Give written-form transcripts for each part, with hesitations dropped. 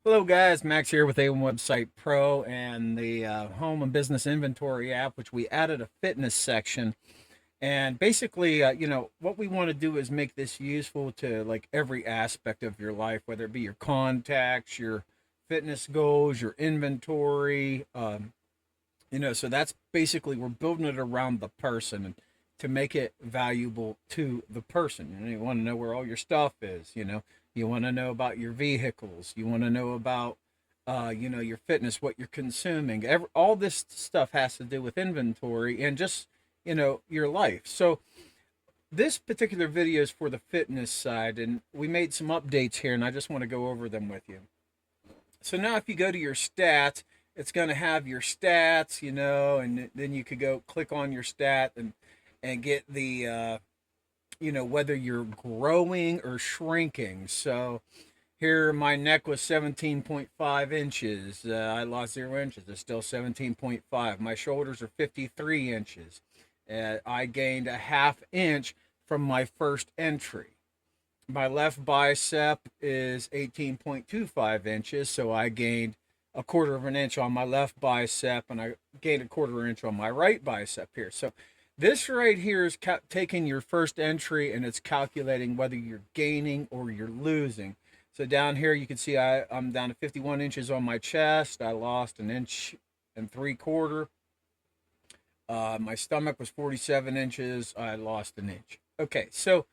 Hello guys, Max here with A1 Website Pro and the Home and Business Inventory app, which we added a fitness section. And basically, what we want to do is make this useful to like every aspect of your life, whether it be your contacts, your fitness goals, your inventory. So that's basically we're building it around the person and to make it valuable to the person. You want to know where all your stuff is. You want to know about your vehicles. You want to know about, your fitness, what you're consuming. All this stuff has to do with inventory and just, your life. So this particular video is for the fitness side, and we made some updates here, and I just want to go over them with you. So now if you go to your stats, it's going to have your stats, and then you could go click on your stat and get the whether you're growing or shrinking. So here my neck was 17.5 inches. I lost 0 inches. It's still 17.5. My shoulders are 53 inches. I gained a half inch from my first entry. My left bicep is 18.25 inches, so I gained a quarter of an inch on my left bicep, and I gained a quarter inch on my right bicep here. So this right here is taking your first entry, and it's calculating whether you're gaining or you're losing. So down here you can see I'm down to 51 inches on my chest. I lost 1.75 inches. My stomach was 47 inches. I lost an inch. Okay, so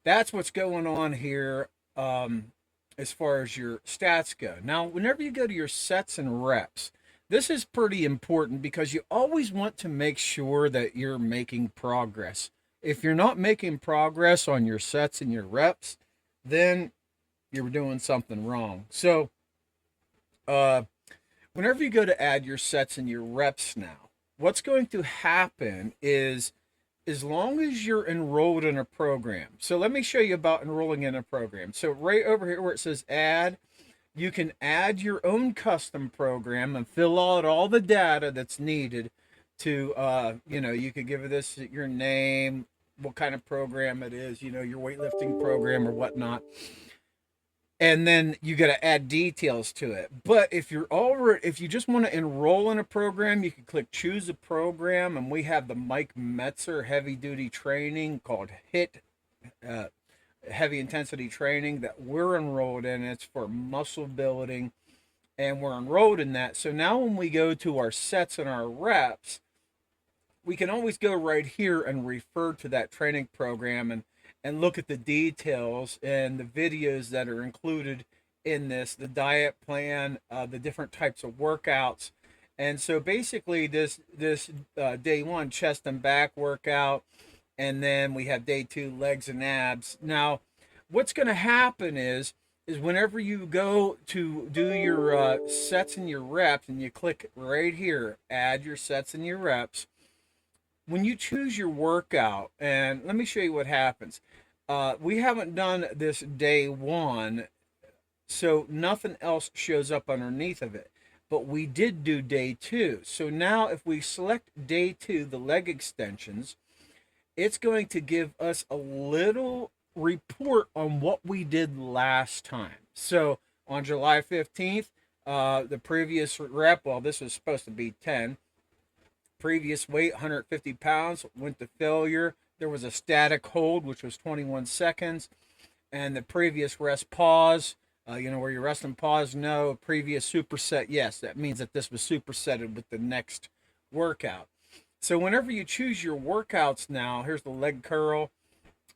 that's what's going on here as far as your stats go. Now, whenever you go to your sets and reps, this is pretty important because you always want to make sure that you're making progress. If you're not making progress on your sets and your reps, then you're doing something wrong. So, whenever you go to add your sets and your reps now, what's going to happen is as long as you're enrolled in a program. So let me show you about enrolling in a program. So right over here where it says add, you can add your own custom program and fill out all the data that's needed to, you could give this your name, what kind of program it is, your weightlifting program or whatnot. And then you got to add details to it. But if if you just want to enroll in a program, you can click choose a program, and we have the Mike Metzer heavy duty training called HIT, heavy intensity training that we're enrolled in. It's for muscle building, and we're enrolled in that. So now when we go to our sets and our reps, we can always go right here and refer to that training program and look at the details and the videos that are included in this, the diet plan, the different types of workouts. And so basically this day one chest and back workout, and then we have day two legs and abs. Now, what's going to happen is whenever you go to do your sets and your reps, and you click right here, add your sets and your reps, when you choose your workout, and let me show you what happens. We haven't done this day one, so nothing else shows up underneath of it. But we did do day two. So now if we select day two, the leg extensions, it's going to give us a little report on what we did last time. So on July 15th, the previous rep, well, this was supposed to be 10. Previous weight, 150 pounds, went to failure. There was a static hold, which was 21 seconds. And the previous rest pause, where you rest and pause, no. Previous superset, yes. That means that this was supersetted with the next workout. So whenever you choose your workouts now, here's the leg curl.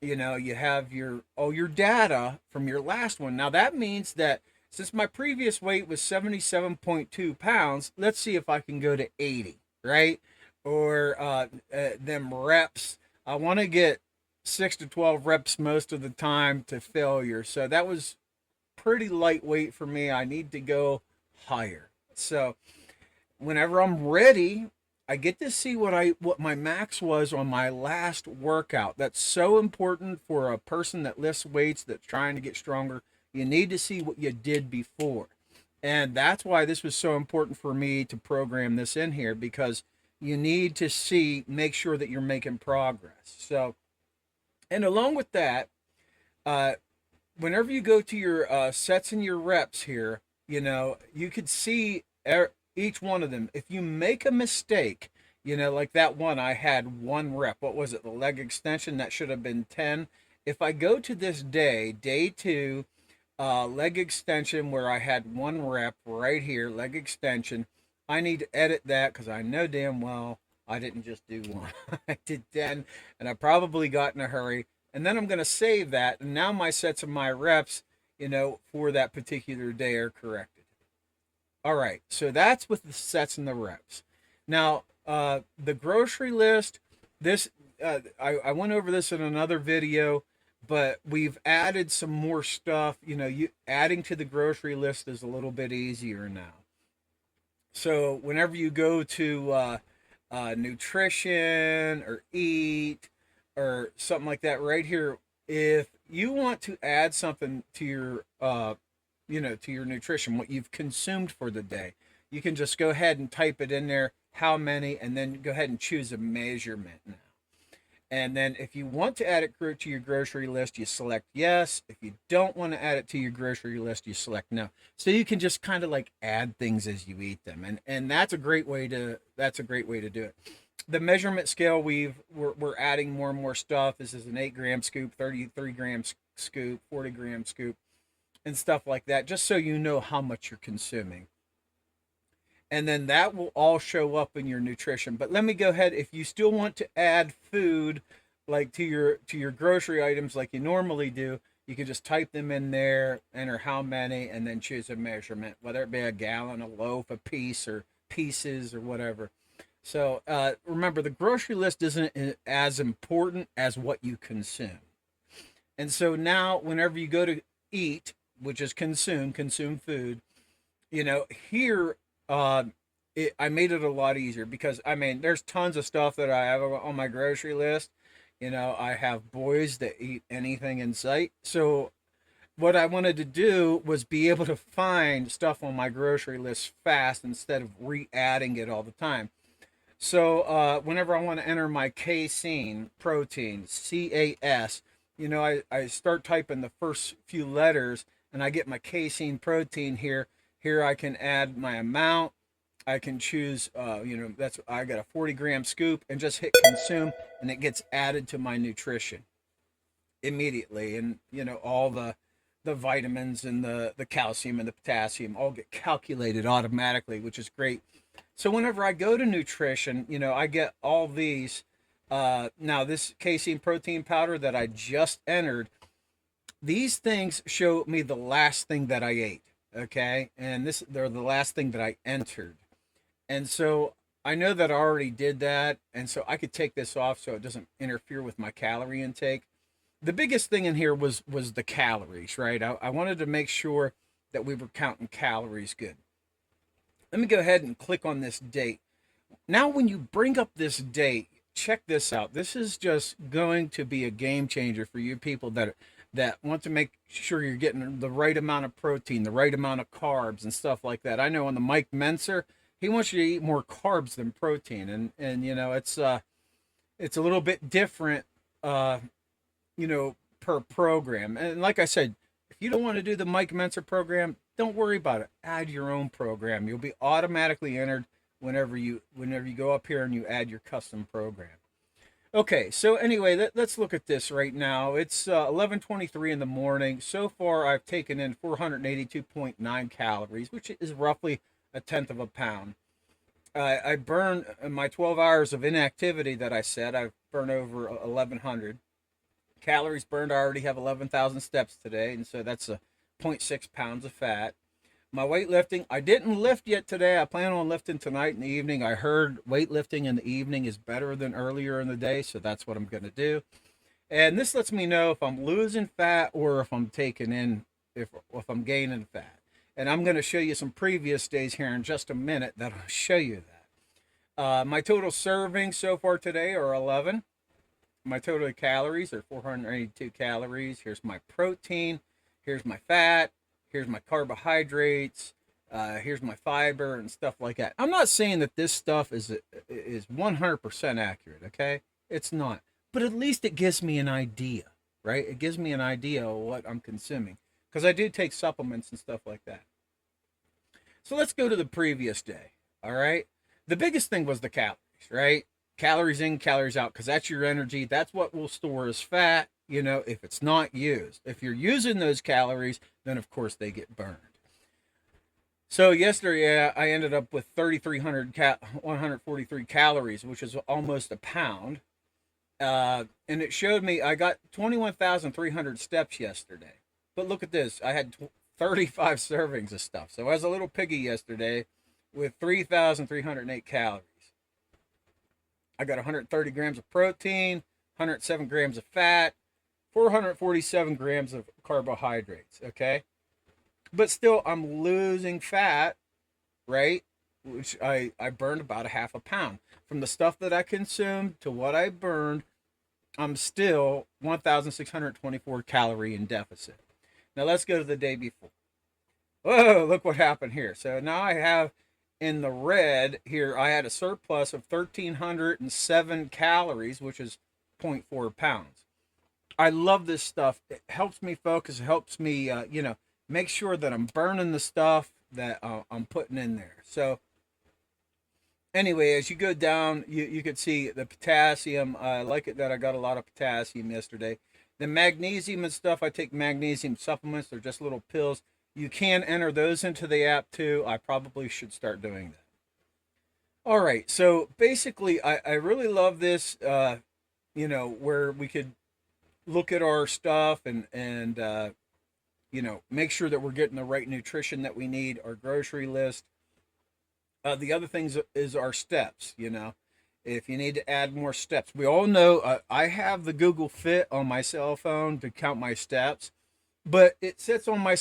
You have all your data from your last one. Now that means that since my previous weight was 77.2 pounds, let's see if I can go to 80, right? Or them reps. I want to get 6 to 12 reps most of the time to failure. So that was pretty lightweight for me. I need to go higher. So whenever I'm ready, I get to see what my max was on my last workout. That's so important for a person that lifts weights, that's trying to get stronger. You need to see what you did before. And that's why this was so important for me to program this in here, because you need to make sure that you're making progress. So, and along with that, whenever you go to your sets and your reps here, you could see each one of them. If you make a mistake, like that one, I had 1 rep. What was it? The leg extension that should have been 10. If I go to this day 2, leg extension where I had 1 rep right here, leg extension. I need to edit that because I know damn well I didn't just do one. I did 10, and I probably got in a hurry. And then I'm going to save that, and now my sets of my reps, for that particular day are corrected. All right, so that's with the sets and the reps. Now, the grocery list, this I went over this in another video, but we've added some more stuff. You adding to the grocery list is a little bit easier now. So whenever you go to nutrition or eat or something like that, right here, if you want to add something to your to your nutrition, what you've consumed for the day, you can just go ahead and type it in there, how many, and then go ahead and choose a measurement now. And then if you want to add it to your grocery list, you select yes. If you don't want to add it to your grocery list, you select no. So you can just kind of like add things as you eat them. And that's a great way to do it. The measurement scale, we're adding more and more stuff. This is an 8-gram scoop, 33-gram scoop, 40-gram scoop, and stuff like that, just so you know how much you're consuming. And then that will all show up in your nutrition. But let me go ahead, if you still want to add food like to your grocery items like you normally do, you can just type them in there, enter how many, and then choose a measurement, whether it be a gallon, a loaf, a piece, or pieces, or whatever. So remember, the grocery list isn't as important as what you consume. And so now whenever you go to eat, which is consume food, here I made it a lot easier because I mean, there's tons of stuff that I have on my grocery list. I have boys that eat anything in sight. So what I wanted to do was be able to find stuff on my grocery list fast instead of re-adding it all the time. So whenever I want to enter my casein protein, CAS, I start typing the first few letters and I get my casein protein here. Here I can add my amount. I can choose, I got a 40-gram scoop and just hit consume, and it gets added to my nutrition immediately. And, all the vitamins and the calcium and the potassium all get calculated automatically, which is great. So whenever I go to nutrition, I get all these. Now, this casein protein powder that I just entered, these things show me the last thing that I ate. Okay. And they're the last thing that I entered. And so I know that I already did that. And so I could take this off so it doesn't interfere with my calorie intake. The biggest thing in here was the calories, right? I wanted to make sure that we were counting calories good. Let me go ahead and click on this date. Now, when you bring up this date, check this out. This is just going to be a game changer for you people that want to make sure you're getting the right amount of protein, the right amount of carbs and stuff like that. I know on the Mike Menser, he wants you to eat more carbs than protein, and it's a little bit different, per program. And like I said, if you don't want to do the Mike Menser program, don't worry about it. Add your own program. You'll be automatically entered whenever you go up here and you add your custom program. Okay, so anyway, let's look at this right now. It's 11:23 in the morning. So far, I've taken in 482.9 calories, which is roughly a tenth of a pound. I burned my 12 hours of inactivity that I said. I've burned over 1,100 calories burned. I already have 11,000 steps today, and so that's a 0.6 pounds of fat. My weightlifting, I didn't lift yet today. I plan on lifting tonight in the evening. I heard weightlifting in the evening is better than earlier in the day, so that's what I'm going to do. And this lets me know if I'm losing fat or if I'm taking in, if I'm gaining fat. And I'm going to show you some previous days here in just a minute that'll show you that. My total servings so far today are 11. My total calories are 482 calories. Here's my protein. Here's my fat. Here's my carbohydrates. Here's my fiber and stuff like that. I'm not saying that this stuff is 100% accurate, okay? It's not. But at least it gives me an idea, right? It gives me an idea of what I'm consuming. Because I do take supplements and stuff like that. So let's go to the previous day. All right. The biggest thing was the calories, right? Calories in, calories out, because that's your energy. That's what will store as fat, if it's not used. If you're using those calories, then of course they get burned. So yesterday I ended up with 143 calories, which is almost a pound. And it showed me I got 21,300 steps yesterday. But look at this. I had 35 servings of stuff. So I was a little piggy yesterday with 3,308 calories. I got 130 grams of protein, 107 grams of fat, 447 grams of carbohydrates. Okay. But still, I'm losing fat, right? Which I burned about a half a pound. From the stuff that I consumed to what I burned, I'm still 1,624 calorie in deficit. Now let's go to the day before. Whoa, look what happened here. So now I have in the red here, I had a surplus of 1,307 calories, which is 0.4 pounds. I love this stuff. It helps me focus. It helps me, make sure that I'm burning the stuff that I'm putting in there. So anyway, as you go down, you could see the potassium. I like it that I got a lot of potassium yesterday. The magnesium and stuff, I take magnesium supplements. They're just little pills. You can enter those into the app too. I probably should start doing that. All right. So basically, I really love this, where we could look at our stuff and make sure that we're getting the right nutrition that we need, our grocery list. The other things is our steps, if you need to add more steps. We all know I have the Google Fit on my cell phone to count my steps, but it sits on my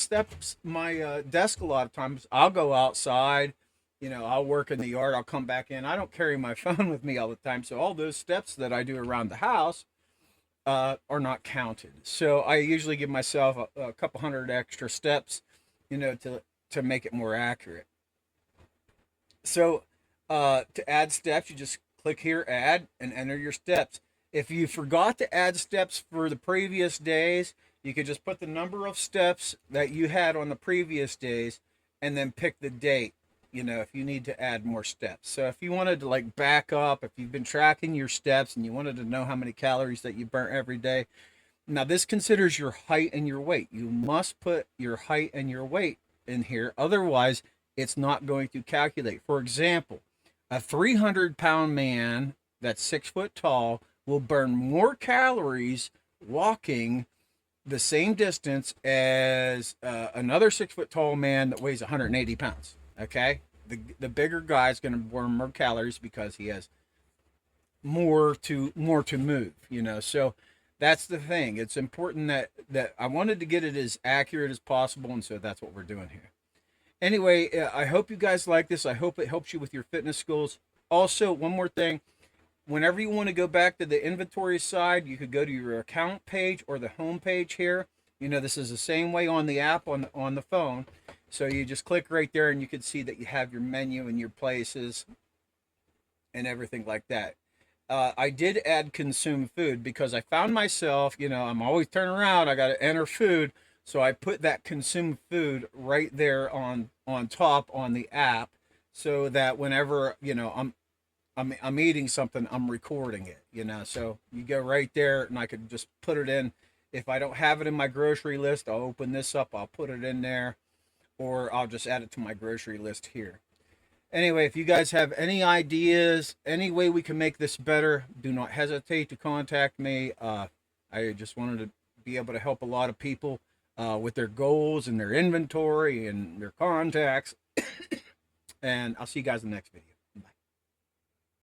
desk a lot of times. I'll go outside, I'll work in the yard, I'll come back in. I don't carry my phone with me all the time. So all those steps that I do around the house are not counted. So I usually give myself a couple hundred extra steps, to make it more accurate. So to add steps, you just click here, add, and enter your steps. If you forgot to add steps for the previous days, you could just put the number of steps that you had on the previous days and then pick the date, if you need to add more steps. So if you wanted to like back up, if you've been tracking your steps and you wanted to know how many calories that you burn every day, now this considers your height and your weight. You must put your height and your weight in here. Otherwise, it's not going to calculate. For example, a 300-pound man that's 6 foot tall will burn more calories walking the same distance as another 6 foot tall man that weighs 180 pounds. Okay, the bigger guy is going to burn more calories because he has more to move. So that's the thing. It's important that I wanted to get it as accurate as possible, and so that's what we're doing here. Anyway, I hope you guys like this. I hope it helps you with your fitness goals. Also, one more thing. Whenever you want to go back to the inventory side, you could go to your account page or the home page here. This is the same way on the app on the phone. So you just click right there and you can see that you have your menu and your places and everything like that. I did add consume food because I found myself, I'm always turning around. I got to enter food. So I put that consume food right there on top on the app so that whenever, I'm eating something, I'm recording it, so you go right there and I could just put it in. If I don't have it in my grocery list, I'll open this up, I'll put it in there, or I'll just add it to my grocery list here. Anyway, if you guys have any ideas, any way we can make this better, do not hesitate to contact me. I just wanted to be able to help a lot of people with their goals and their inventory and their contacts. And I'll see you guys in the next video.